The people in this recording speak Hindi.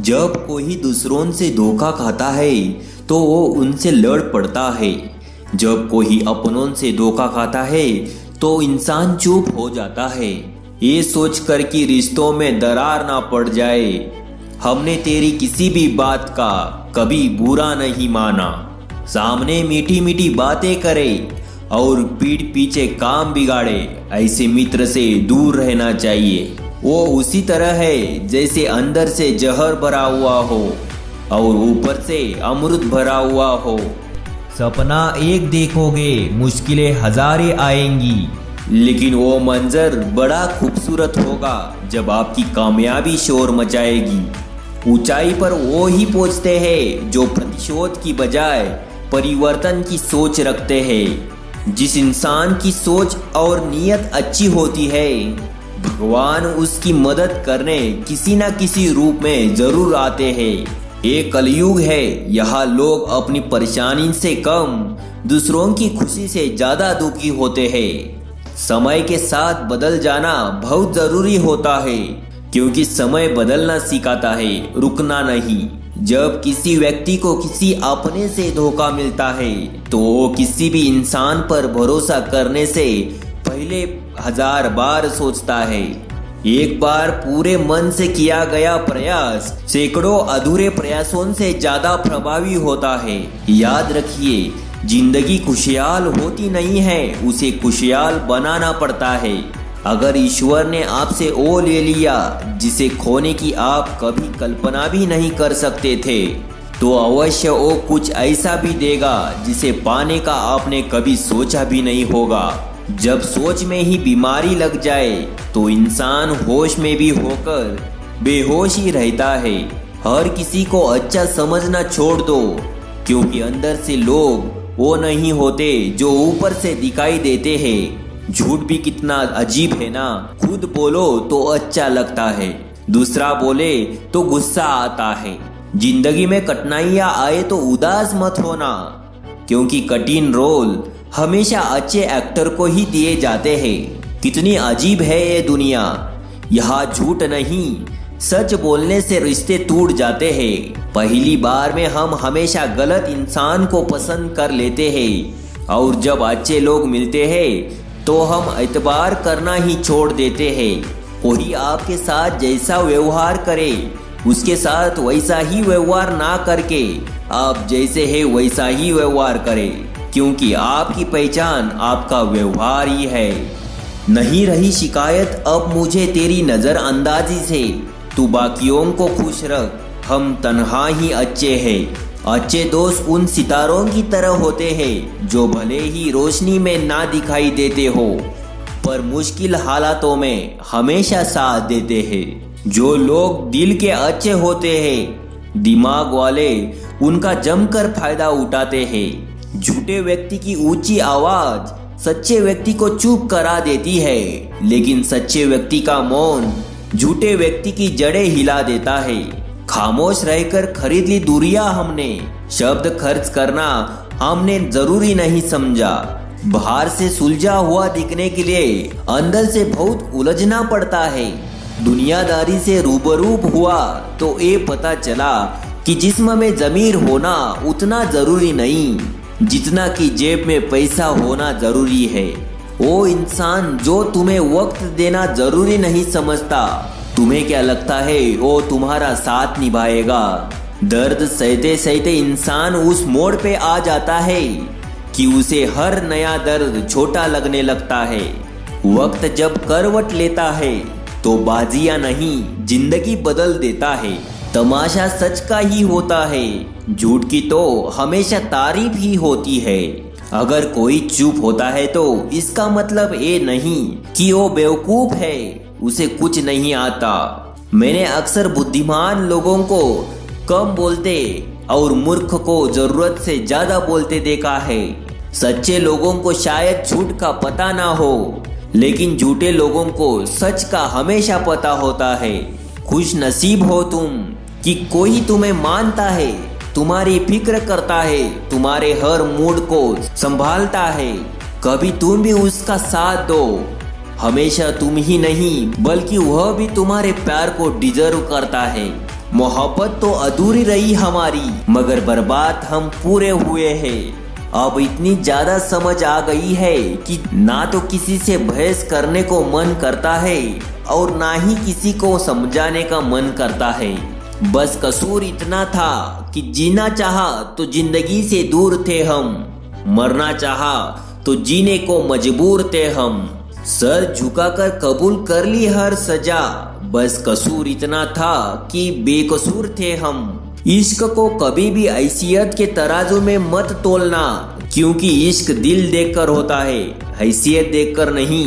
जब कोई दूसरों से धोखा खाता है तो वो उनसे लड़ पड़ता है। जब कोई अपनों से धोखा खाता है तो इंसान चुप हो जाता है, ये सोचकर कि रिश्तों में दरार ना पड़ जाए। हमने तेरी किसी भी बात का कभी बुरा नहीं माना। सामने मीठी मीठी बातें करे और पीठ पीछे काम बिगाड़े, ऐसे मित्र से दूर रहना चाहिए। वो उसी तरह है जैसे अंदर से जहर भरा हुआ हो और ऊपर से अमृत भरा हुआ हो। सपना एक देखोगे, मुश्किलें हजारें आएंगी, लेकिन वो मंजर बड़ा खूबसूरत होगा जब आपकी कामयाबी शोर मचाएगी। ऊंचाई पर वो ही पहुंचते हैं जो प्रतिशोध की बजाय परिवर्तन की सोच रखते हैं। जिस इंसान की सोच और नीयत अच्छी होती है, भगवान उसकी मदद करने किसी न किसी रूप में जरूर आते हैं। ये कलयुग है, यहाँ लोग अपनी परेशानी से कम दूसरों की खुशी से ज्यादा दुखी होते हैं। समय के साथ बदल जाना बहुत जरूरी होता है, क्योंकि समय बदलना सिखाता है, रुकना नहीं। जब किसी व्यक्ति को किसी अपने से धोखा मिलता है तो वो किसी भी इंसान पर भरोसा करने से पहले 1000 बार सोचता है। एक बार पूरे मन से किया गया प्रयास सैकड़ों अधूरे प्रयासों से ज्यादा प्रभावी होता है। याद रखिए, जिंदगी खुशहाल होती नहीं है, उसे खुशहाल बनाना पड़ता है। अगर ईश्वर ने आपसे वो ले लिया जिसे खोने की आप कभी कल्पना भी नहीं कर सकते थे, तो अवश्य वो कुछ ऐसा भी देगा जिसे पाने का आपने कभी सोचा भी नहीं होगा। जब सोच में ही बीमारी लग जाए तो इंसान होश में भी होकर बेहोश ही रहता है। हर किसी को अच्छा समझना छोड़ दो, क्योंकि अंदर से लोग वो नहीं होते जो ऊपर से दिखाई देते हैं। झूठ भी कितना अजीब है ना, खुद बोलो तो अच्छा लगता है, दूसरा बोले तो गुस्सा आता है। जिंदगी में कठिनाइयां आए तो उदास मत होना, क्योंकि कठिन रोल हमेशा अच्छे एक्टर को ही दिए जाते हैं। कितनी अजीब है ये दुनिया, यहाँ झूठ नहीं सच बोलने से रिश्ते टूट जाते हैं। पहली बार में हम हमेशा गलत इंसान को पसंद कर लेते हैं, और जब अच्छे लोग मिलते हैं तो हम एतबार करना ही छोड़ देते हैं। कोई आपके साथ जैसा व्यवहार करे, उसके साथ वैसा ही व्यवहार ना करके आप जैसे है वैसा ही व्यवहार करें, क्योंकि आपकी पहचान आपका व्यवहार ही है। नहीं रही शिकायत अब मुझे तेरी नजरअंदाजी से, तू बाकियों को खुश रख, हम तन्हा ही अच्छे हैं। अच्छे दोस्त उन सितारों की तरह होते हैं जो भले ही रोशनी में ना दिखाई देते हो, पर मुश्किल हालातों में हमेशा साथ देते हैं। जो लोग दिल के अच्छे होते हैं, दिमाग वाले उनका जमकर फायदा उठाते हैं। झूठे व्यक्ति की ऊंची आवाज सच्चे व्यक्ति को चुप करा देती है, लेकिन सच्चे व्यक्ति का मौन झूठे व्यक्ति की जड़ें हिला देता है। खामोश रहकर खरीद ली दूरियां हमने, शब्द खर्च करना हमने जरूरी नहीं समझा। बाहर से सुलझा हुआ दिखने के लिए अंदर से बहुत उलझना पड़ता है। दुनियादारी से रूबरू हुआ तो ये पता चला कि जिस्म में जमीर होना उतना जरूरी नहीं जितना कि जेब में पैसा होना जरूरी है। वो इंसान जो तुम्हें वक्त देना जरूरी नहीं समझता, तुम्हें क्या लगता है वो तुम्हारा साथ निभाएगा? दर्द सहते सहते इंसान उस मोड़ पे आ जाता है कि उसे हर नया दर्द छोटा लगने लगता है। वक्त जब करवट लेता है तो बाजियां नहीं जिंदगी बदल देता है। तमाशा सच का ही होता है, झूठ की तो हमेशा तारीफ ही होती है। अगर कोई चुप होता है तो इसका मतलब ये नहीं कि वो बेवकूफ है, उसे कुछ नहीं आता। मैंने अक्सर बुद्धिमान लोगों को कम बोलते और मूर्ख को जरूरत से ज्यादा बोलते देखा है। सच्चे लोगों को शायद झूठ का पता ना हो, लेकिन झूठे लोगों को सच का हमेशा पता होता है। खुश नसीब हो तुम कि कोई तुम्हें मानता है, तुम्हारी फिक्र करता है, तुम्हारे हर मूड को संभालता है। कभी तुम भी उसका साथ दो। हमेशा तुम ही नहीं बल्कि वह भी तुम्हारे प्यार को डिजर्व करता है। मोहब्बत तो अधूरी रही हमारी, मगर बर्बाद हम पूरे हुए हैं। अब इतनी ज्यादा समझ आ गई है कि ना तो किसी से बहस करने को मन करता है और ना ही किसी को समझाने का मन करता है। बस कसूर इतना था कि जीना चाहा तो जिंदगी से दूर थे हम, मरना चाहा तो जीने को मजबूर थे हम। सर झुकाकर कबूल कर ली हर सजा, बस कसूर इतना था कि बेकसूर थे हम। इश्क को कभी भी हैसियत के तराजू में मत तोलना, क्योंकि इश्क दिल देखकर होता है, हैसियत देखकर नहीं।